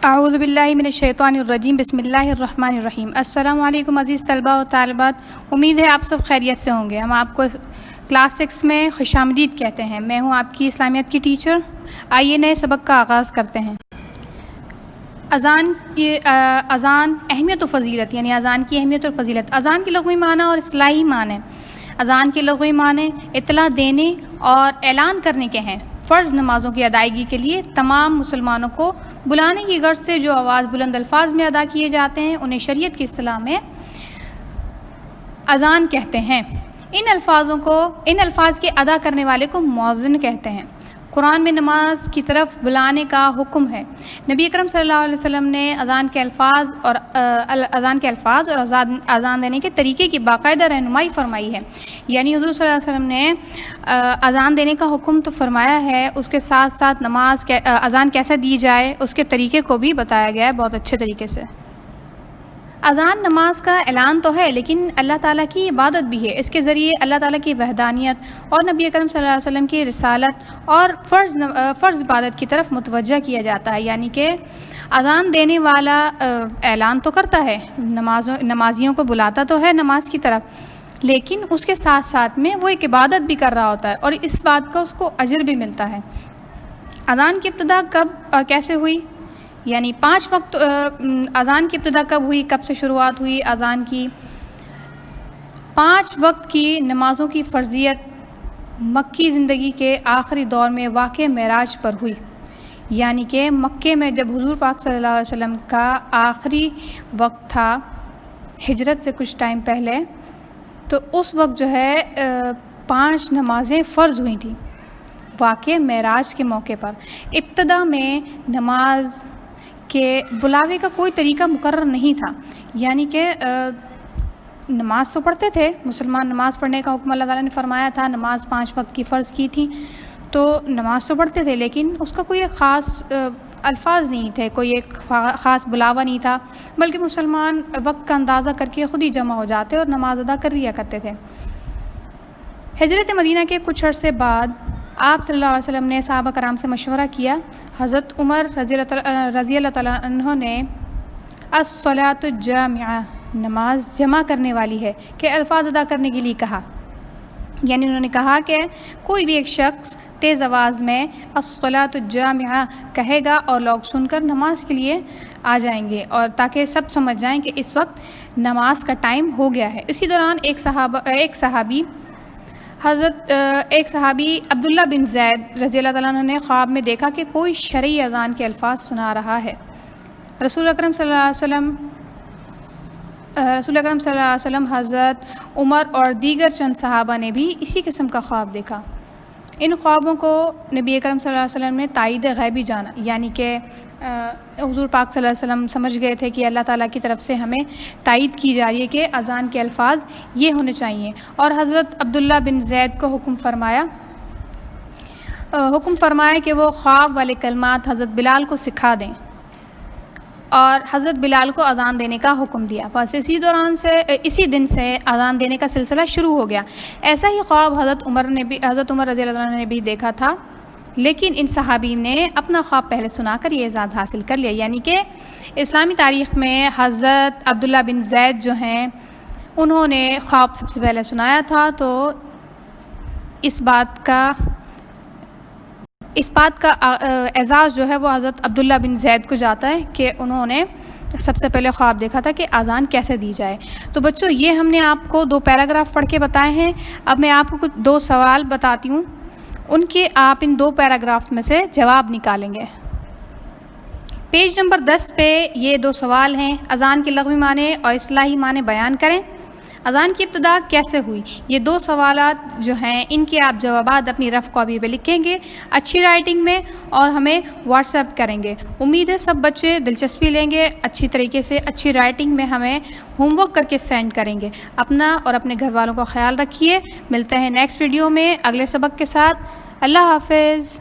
اعوذ باللہ من الشیطان الرجیم بسم اللہ الرحمن الرحیم۔ السلام علیکم عزیز طلباء و طالبات، امید ہے آپ سب خیریت سے ہوں گے۔ ہم آپ کو کلاس 6 میں خوش آمدید کہتے ہیں۔ میں ہوں آپ کی اسلامیت کی ٹیچر۔ آئیے نئے سبق کا آغاز کرتے ہیں۔ اذان اہمیت و فضیلت، یعنی اذان کی اہمیت اور فضیلت۔ اذان کی لغوی معنی اور اصطلاحی معنی۔ اذان کے لغوی معنی اطلاع دینے اور اعلان کرنے کے ہیں، فرض نمازوں کی ادائیگی کے لیے تمام مسلمانوں کو بلانے کی غرض سے جو آواز بلند الفاظ میں ادا کیے جاتے ہیں انہیں شریعت کی اصطلاح میں اذان کہتے ہیں۔ ان الفاظ کے ادا کرنے والے کو مؤذن کہتے ہیں۔ قرآن میں نماز کی طرف بلانے کا حکم ہے۔ نبی اکرم صلی اللہ علیہ وسلم نے اذان کے الفاظ اور اذان دینے کے طریقے کی باقاعدہ رہنمائی فرمائی ہے۔ یعنی حضور صلی اللہ علیہ وسلم نے اذان دینے کا حکم تو فرمایا ہے، اس کے ساتھ ساتھ اذان کیسے دی جائے اس کے طریقے کو بھی بتایا گیا ہے بہت اچھے طریقے سے۔ اذان نماز کا اعلان تو ہے، لیکن اللہ تعالیٰ کی عبادت بھی ہے۔ اس کے ذریعے اللہ تعالیٰ کی وحدانیت اور نبی اکرم صلی اللہ علیہ وسلم کی رسالت اور فرض عبادت کی طرف متوجہ کیا جاتا ہے۔ یعنی کہ اذان دینے والا اعلان تو کرتا ہے، نمازیوں کو بلاتا تو ہے نماز کی طرف، لیکن اس کے ساتھ ساتھ میں وہ ایک عبادت بھی کر رہا ہوتا ہے اور اس بات کا اس کو اجر بھی ملتا ہے۔ اذان کی ابتدا کب اور کیسے ہوئی؟ یعنی 5 وقت اذان کی ابتدا کب ہوئی، کب سے شروعات ہوئی اذان کی؟ 5 وقت کی نمازوں کی فرضیت مکی زندگی کے آخری دور میں واقع معراج پر ہوئی۔ یعنی کہ مکے میں جب حضور پاک صلی اللہ علیہ وسلم کا آخری وقت تھا ہجرت سے کچھ ٹائم پہلے، تو اس وقت جو ہے 5 نمازیں فرض ہوئی تھیں واقع معراج کے موقع پر۔ ابتدا میں نماز کے بلاوے کا کوئی طریقہ مقرر نہیں تھا، یعنی کہ نماز تو پڑھتے تھے مسلمان، نماز پڑھنے کا حکم اللہ تعالیٰ نے فرمایا تھا، نماز 5 وقت کی فرض کی تھی تو نماز تو پڑھتے تھے، لیکن اس کا کوئی خاص الفاظ نہیں تھے، کوئی ایک خاص بلاوا نہیں تھا، بلکہ مسلمان وقت کا اندازہ کر کے خود ہی جمع ہو جاتے اور نماز ادا کر لیا کرتے تھے۔ ہجرت مدینہ کے کچھ عرصے بعد آپ صلی اللہ علیہ وسلم نے صحابہ کرام سے مشورہ کیا۔ حضرت عمر رضی اللہ تعالیٰ عنہ نے الصلاۃ الجامعہ، نماز جمع کرنے والی ہے، کہ الفاظ ادا کرنے کے لیے کہا۔ یعنی انہوں نے کہا کہ کوئی بھی ایک شخص تیز آواز میں الصلاۃ الجامعہ کہے گا اور لوگ سن کر نماز کے لیے آ جائیں گے، اور تاکہ سب سمجھ جائیں کہ اس وقت نماز کا ٹائم ہو گیا ہے۔ اسی دوران ایک صحابی عبداللہ بن زید رضی اللہ تعالیٰ عنہ نے خواب میں دیکھا کہ کوئی شرعی اذان کے الفاظ سنا رہا ہے۔ رسول اکرم صلی اللہ علیہ وسلم، حضرت عمر اور دیگر چند صحابہ نے بھی اسی قسم کا خواب دیکھا۔ ان خوابوں کو نبی اکرم صلی اللہ علیہ وسلم نے تائید غیبی جانا، یعنی کہ حضور پاک صلی اللہ علیہ وسلم سمجھ گئے تھے کہ اللہ تعالیٰ کی طرف سے ہمیں تائید کی جا رہی ہے کہ اذان کے الفاظ یہ ہونے چاہیے، اور حضرت عبداللہ بن زید کو حکم فرمایا کہ وہ خواب والے کلمات حضرت بلال کو سکھا دیں، اور حضرت بلال کو اذان دینے کا حکم دیا۔ بس اسی دن سے اذان دینے کا سلسلہ شروع ہو گیا۔ ایسا ہی خواب حضرت عمر رضی اللہ عنہ نے بھی دیکھا تھا، لیکن ان صحابی نے اپنا خواب پہلے سنا کر یہ اعزاز حاصل کر لیا۔ یعنی کہ اسلامی تاریخ میں حضرت عبداللہ بن زید جو ہیں انہوں نے خواب سب سے پہلے سنایا تھا، تو اس بات کا اعزاز جو ہے وہ حضرت عبداللہ بن زید کو جاتا ہے کہ انہوں نے سب سے پہلے خواب دیکھا تھا کہ اذان کیسے دی جائے۔ تو بچوں، یہ ہم نے آپ کو 2 پیراگراف پڑھ کے بتائے ہیں۔ اب میں آپ کو کچھ 2 سوال بتاتی ہوں، ان کے آپ ان 2 پیراگراف میں سے جواب نکالیں گے۔ پیج نمبر 10 پہ یہ 2 سوال ہیں۔ اذان کے لغوی معنی اور اصطلاحی معنی بیان کریں۔ اذان کی ابتدا کیسے ہوئی؟ یہ 2 سوالات جو ہیں ان کے آپ جوابات اپنی رف کاپی پہ لکھیں گے اچھی رائٹنگ میں، اور ہمیں واٹس ایپ کریں گے۔ امید ہے سب بچے دلچسپی لیں گے، اچھی طریقے سے اچھی رائٹنگ میں ہمیں ہوم ورک کر کے سینڈ کریں گے۔ اپنا اور اپنے گھر والوں کا خیال رکھیے۔ ملتے ہیں نیکسٹ ویڈیو میں اگلے سبق کے ساتھ۔ اللہ حافظ۔